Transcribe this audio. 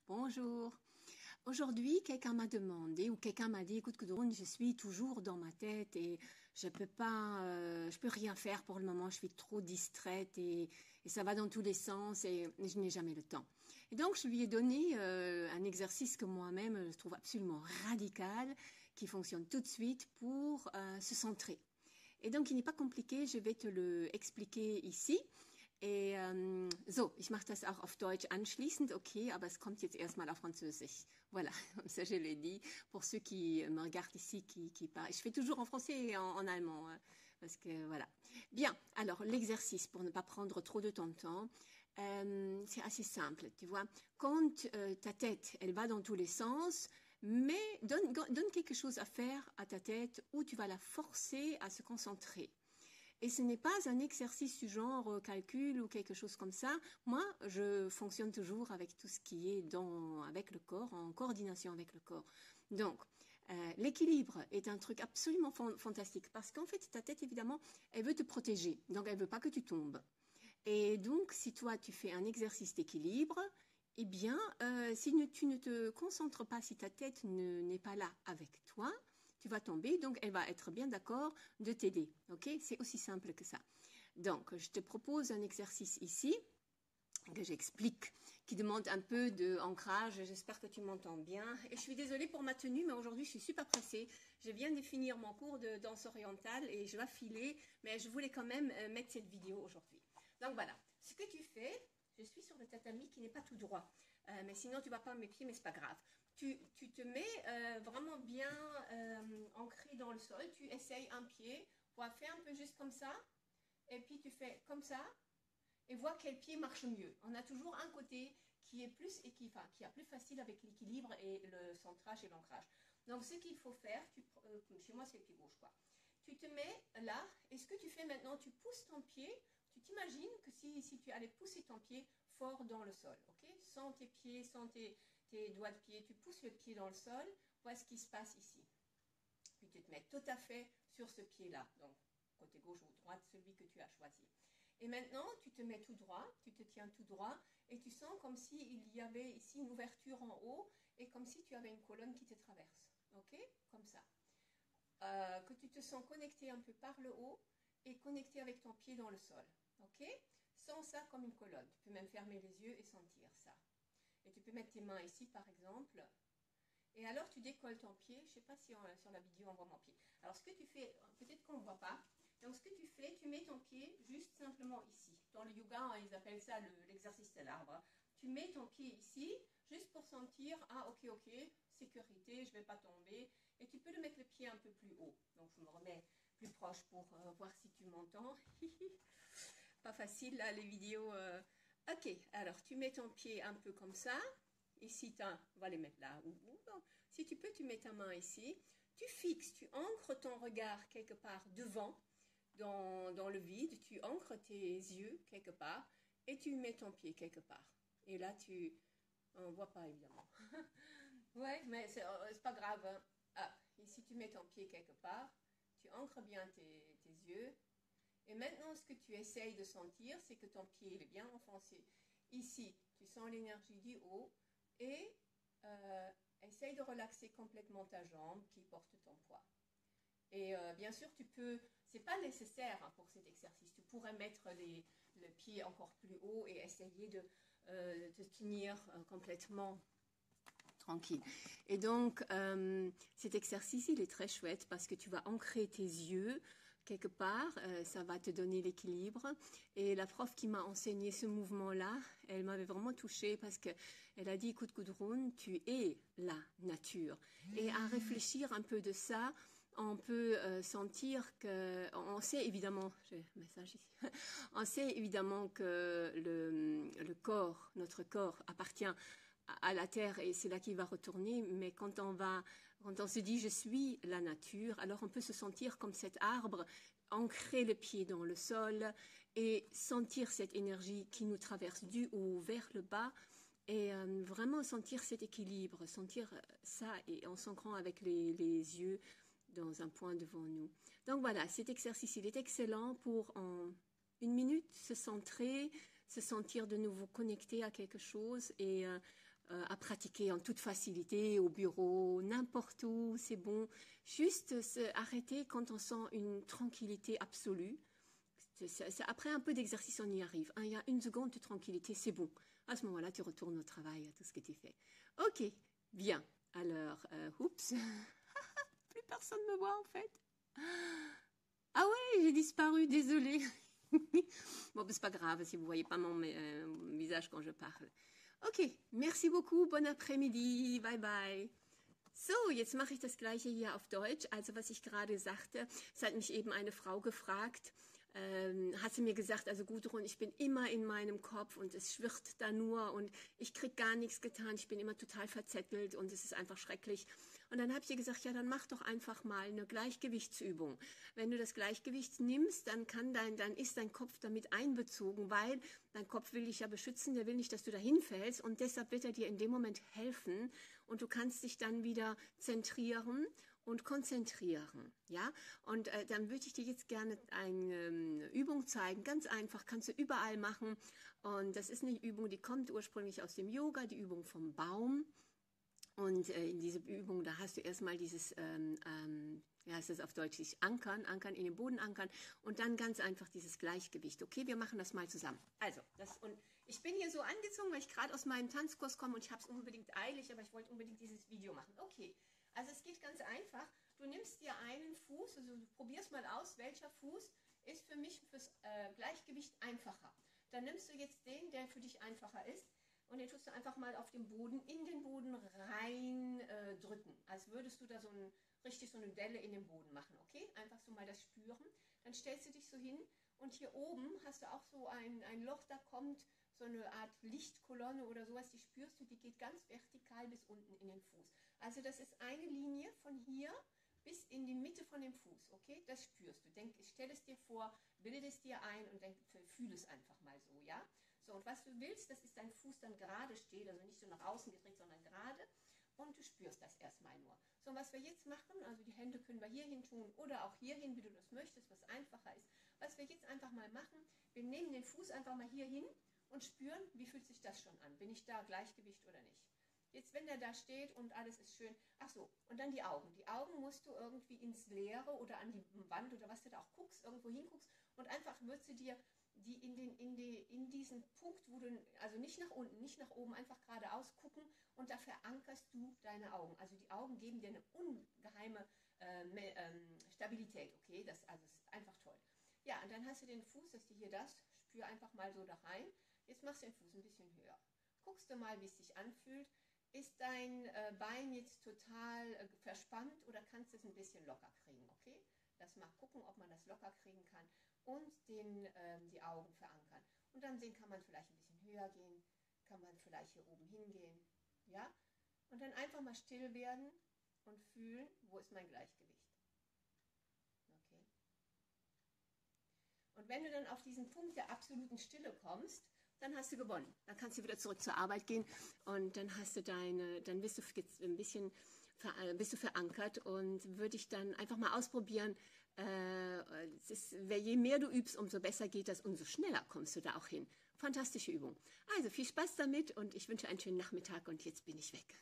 Bonjour. Aujourd'hui, quelqu'un m'a demandé ou quelqu'un m'a dit, écoute, Gudrun, je suis toujours dans ma tête et je peux pas, je peux rien faire pour le moment. Je suis trop distraite et ça va dans tous les sens et je n'ai jamais le temps. Et donc, je lui ai donné un exercice que moi-même je trouve absolument radical, qui fonctionne tout de suite pour se centrer. Et donc, il n'est pas compliqué. Je vais te le expliquer ici. So, ich mache das auch auf Deutsch anschließend, okay, aber es kommt jetzt erstmal auf Französisch. Voilà, comme ça je l'ai dit. Pour ceux qui me regardent ici, qui parlent. Je fais toujours en français et en allemand, parce que voilà. Bien, alors l'exercice, pour ne pas prendre trop de ton temps, c'est assez simple, tu vois. Quand ta tête, elle va dans tous les sens, mais donne quelque chose à faire à ta tête où tu vas la forcer à se concentrer. Et ce n'est pas un exercice du genre calcul ou quelque chose comme ça. Moi, je fonctionne toujours avec tout ce qui est avec le corps, en coordination avec le corps. Donc, l'équilibre est un truc absolument fantastique parce qu'en fait, ta tête, évidemment, elle veut te protéger. Donc, elle veut pas que tu tombes. Et donc, si toi, tu fais un exercice d'équilibre, eh bien, si tu ne te concentres pas, si ta tête n'est pas là avec toi, tu vas tomber, donc elle va être bien d'accord de t'aider. Ok, c'est aussi simple que ça. Donc, je te propose un exercice ici que j'explique, qui demande un peu d'ancrage. J'espère que tu m'entends bien. Et je suis désolée pour ma tenue, mais aujourd'hui, je suis super pressée. Je viens de finir mon cours de danse orientale et je vais filer, mais je voulais quand même mettre cette vidéo aujourd'hui. Donc voilà, ce que tu fais, je suis sur le tatami qui n'est pas tout droit, mais sinon tu ne vas pas mes pieds, mais c'est pas grave. Tu te mets vraiment bien ancré dans le sol, tu essayes un pied, voilà, fais un peu juste comme ça, et puis tu fais comme ça, et vois quel pied marche mieux. On a toujours un côté qui est plus qui a plus facile avec l'équilibre et le centrage et l'ancrage. Donc ce qu'il faut faire, chez moi c'est le pied gauche quoi. Tu te mets là, et ce que tu fais maintenant, tu pousses ton pied, tu t'imagines que si tu allais pousser ton pied fort dans le sol, ok? Sans tes pieds, sans tes doigts de pied, tu pousses le pied dans le sol, voilà ce qui se passe ici. Puis tu te mets tout à fait sur ce pied-là, donc côté gauche ou droite, celui que tu as choisi. Et maintenant, tu te mets tout droit, tu te tiens tout droit, et tu sens comme s'il y avait ici une ouverture en haut, et comme si tu avais une colonne qui te traverse. Ok? Comme ça. Que tu te sens connecté un peu par le haut, et connecté avec ton pied dans le sol. Ok? Sens ça comme une colonne. Tu peux même fermer les yeux et sentir ça. Et tu peux mettre tes mains ici, par exemple. Et alors, tu décolles ton pied. Je ne sais pas si sur la vidéo, on voit mon pied. Alors, ce que tu fais, peut-être qu'on ne voit pas. Donc, ce que tu fais, tu mets ton pied juste simplement ici. Dans le yoga, ils appellent ça l'exercice de l'arbre. Tu mets ton pied ici, juste pour sentir, ah, ok, sécurité, je ne vais pas tomber. Et tu peux le mettre le pied un peu plus haut. Donc, je me remets plus proche pour voir si tu m'entends. Pas facile, là, les vidéos. Ok, alors, tu mets ton pied un peu comme ça. Ici, on va les mettre là. Si tu peux, tu mets ta main ici. Tu fixes, tu ancres ton regard quelque part devant, dans le vide. Tu ancres tes yeux quelque part et tu mets ton pied quelque part. Et là, on ne voit pas évidemment. Ouais, mais c'est pas grave. Hein. Ah, ici, tu mets ton pied quelque part. Tu ancres bien tes yeux. Et maintenant, ce que tu essayes de sentir, c'est que ton pied il est bien enfoncé. Ici, tu sens l'énergie du haut. Et essaye de relaxer complètement ta jambe qui porte ton poids. Et bien sûr, c'est pas nécessaire hein, pour cet exercice. Tu pourrais mettre le pied encore plus haut et essayer de te tenir complètement tranquille. Et donc, cet exercice, il est très chouette parce que tu vas ancrer tes yeux quelque part, ça va te donner l'équilibre. Et la prof qui m'a enseigné ce mouvement-là, elle m'avait vraiment touchée parce que elle a dit, écoute Gudrun, tu es la nature. Et à réfléchir un peu de ça, on peut sentir que, on sait évidemment, j'ai un message ici, on sait évidemment que le corps, notre corps appartient à la terre et c'est là qu'il va retourner, mais quand on se dit je suis la nature, alors on peut se sentir comme cet arbre, ancrer le pied dans le sol et sentir cette énergie qui nous traverse du haut vers le bas et vraiment sentir cet équilibre, sentir ça et en s'ancrant avec les yeux dans un point devant nous. Donc voilà, cet exercice, il est excellent pour en une minute se centrer, se sentir de nouveau connecté à quelque chose et à pratiquer en toute facilité, au bureau, n'importe où, c'est bon. Juste arrêter quand on sent une tranquillité absolue. Après un peu d'exercice, on y arrive. Il y a une seconde de tranquillité, c'est bon. À ce moment-là, tu retournes au travail, à tout ce que tu fais. Ok, bien. Alors, oups, plus personne me voit en fait. Ah ouais, j'ai disparu, désolée. Bon, c'est pas grave si vous voyez pas mon visage quand je parle. Ok, merci beaucoup, bon après-midi, bye bye. So, jetzt mache ich das Gleiche hier auf Deutsch. Also was ich gerade sagte, es hat mich eben eine Frau gefragt, hat sie mir gesagt, also Gudrun, ich bin immer in meinem Kopf und es schwirrt da nur und ich kriege gar nichts getan, ich bin immer total verzettelt und es ist einfach schrecklich. Und dann habe ich ihr gesagt, ja, dann mach doch einfach mal eine Gleichgewichtsübung. Wenn du das Gleichgewicht nimmst, dann ist dein Kopf damit einbezogen, weil dein Kopf will dich ja beschützen, der will nicht, dass du dahin fällst und deshalb wird er dir in dem Moment helfen und du kannst dich dann wieder zentrieren und konzentrieren, ja, und dann würde ich dir jetzt gerne eine Übung zeigen, ganz einfach, kannst du überall machen und das ist eine Übung, die kommt ursprünglich aus dem Yoga, die Übung vom Baum und in diese Übung, da hast du erstmal dieses, ja, es ist auf Deutsch, sich ankern, in den Boden ankern und dann ganz einfach dieses Gleichgewicht, okay, wir machen das mal zusammen, also, und ich bin hier so angezogen, weil ich gerade aus meinem Tanzkurs komme und ich habe es unbedingt eilig, aber ich wollte unbedingt dieses Video machen, okay. Also es geht ganz einfach, du nimmst dir einen Fuß, also du probierst mal aus, welcher Fuß ist für mich fürs Gleichgewicht einfacher. Dann nimmst du jetzt den, der für dich einfacher ist und den tust du einfach mal auf den Boden, in den Boden rein drücken, als würdest du da richtig so eine Delle in den Boden machen, okay? Einfach so mal das spüren, dann stellst du dich so hin und hier oben hast du auch so ein Loch, da kommt so eine Art Lichtkolonne oder sowas, die spürst du, die geht ganz vertikal bis unten in den Fuß. Also das ist eine Linie von hier bis in die Mitte von dem Fuß, okay? Das spürst du. Stell es dir vor, bilde es dir ein und fühle es einfach mal so, ja? So, und was du willst, das ist dein Fuß dann gerade steht, also nicht so nach außen gedreht, sondern gerade. Und du spürst das erstmal nur. So, und was wir jetzt machen, also die Hände können wir hier hin tun oder auch hier hin, wie du das möchtest, was einfacher ist. Was wir jetzt einfach mal machen, wir nehmen den Fuß einfach mal hier hin und spüren, wie fühlt sich das schon an? Bin ich da Gleichgewicht oder nicht? Jetzt, wenn der da steht und alles ist schön, ach so, und dann die Augen. Die Augen musst du irgendwie ins Leere oder an die Wand oder was du da auch guckst, irgendwo hinguckst und einfach würdest du dir in diesen Punkt, wo du, also nicht nach unten, nicht nach oben, einfach geradeaus gucken und da verankerst du deine Augen. Also die Augen geben dir eine ungeheime Stabilität, okay? Das ist einfach toll. Ja, und dann hast du den Fuß, dass du hier spür einfach mal so da rein. Jetzt machst du den Fuß ein bisschen höher. Guckst du mal, wie es sich anfühlt. Ist dein Bein jetzt total verspannt oder kannst du es ein bisschen locker kriegen, okay? Lass mal gucken, ob man das locker kriegen kann und die Augen verankern. Und dann sehen, kann man vielleicht ein bisschen höher gehen, kann man vielleicht hier oben hingehen, ja? Und dann einfach mal still werden und fühlen, wo ist mein Gleichgewicht. Okay? Und wenn du dann auf diesen Punkt der absoluten Stille kommst, dann hast du gewonnen. Dann kannst du wieder zurück zur Arbeit gehen und dann hast du dann bist du jetzt ein bisschen bist du verankert und würde ich dann einfach mal ausprobieren. Je mehr du übst, umso besser geht das, umso schneller kommst du da auch hin. Fantastische Übung. Also viel Spaß damit und ich wünsche einen schönen Nachmittag und jetzt bin ich weg.